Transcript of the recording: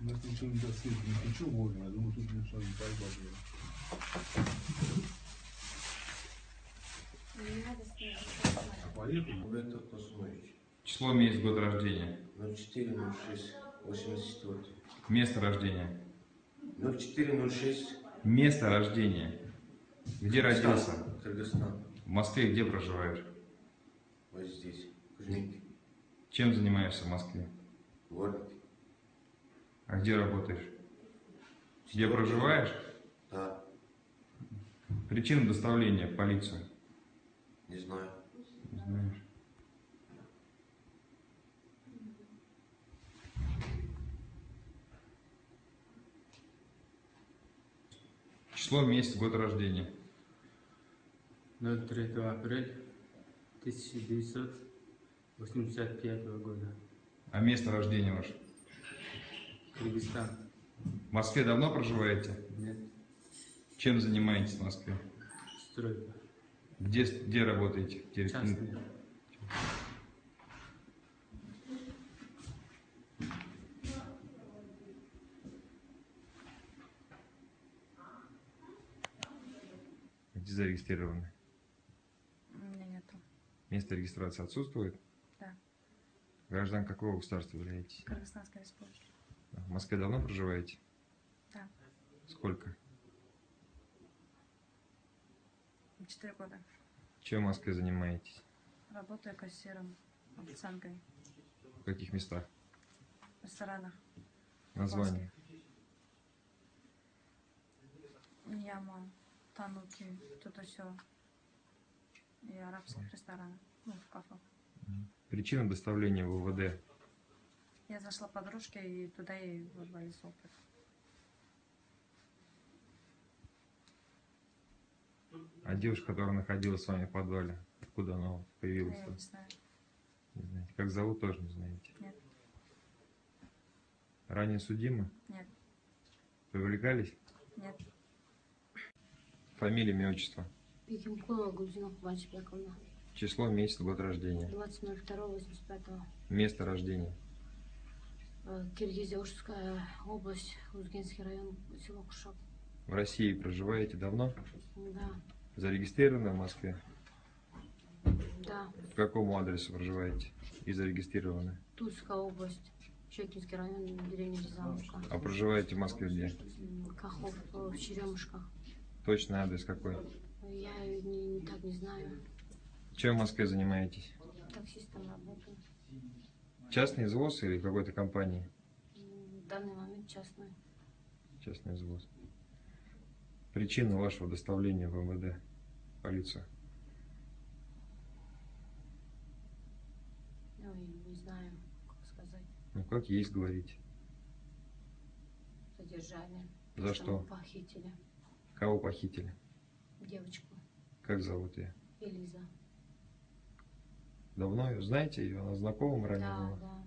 У нас ничего не досветит, ничего можно, я думаю, тут лучше не поебать. Поехали. Беток Космович. Число, месяц, год рождения. 04.06.84. Место рождения. 04.06. Место рождения. Где родился? Кыргызстан. В Москве где проживаешь? Вот здесь. Кузьминки. Чем занимаешься в Москве? Дворник. А где работаешь? Где проживаешь? Да. Причину доставления в полицию? Не знаю. Не знаешь. Число, месяц, год рождения. 03 апреля 1985 года. А место рождения ваше? Кыргызстан. В Москве давно проживаете? Нет. Чем занимаетесь в Москве? Стройка. Где работаете? Частный. Где зарегистрированы? У меня нету. Место регистрации отсутствует? Да. Граждан какого государства являетесь? Кыргызстанская республика. В Москве давно проживаете? Да. Сколько? 4 года. Чем в Москве занимаетесь? Работаю кассиром, официанткой В каких местах? в ресторанах. Название? Яма, тануки, тут все. И арабских ресторанов. Ну, в кафе. Причина доставления в УВД? Я зашла к подружке и туда и вызвали опыт. А девушка, которая находилась с вами в подвале, откуда она появилась? Я не знаю. Не знаете. Как зовут, тоже не знаете? Нет. Ранее судимы? Нет. Привлекались? Нет. Фамилия, имя, отчество? Бекимкулова Гульзина Кубанчбековна. Число, месяц, год рождения? 20.02.85. Место рождения? Киргизия, Ужская область, Узгенский район, село Кушак. В России проживаете давно? Да, Зарегистрированы в Москве? да. По какому адресу проживаете и зарегистрированы? Тульская область, Щекинский район, деревня Рязановка. А проживаете в Москве где? Кахов, в Черемушках. Точный адрес какой? Я так не знаю. Чем в Москве занимаетесь? Таксистом работаю. Частный извоз или какой-то компании? В данный момент частный. Частный извоз. Причина вашего доставления в МВД, полицию? Ну, не знаю, как сказать. Ну, как есть говорить. Задержали. За что? Похитили. Кого похитили? Девочку. Как зовут ее? Элиза. Давно ее знаете? Ее? Она знакома ранее Да, была? да.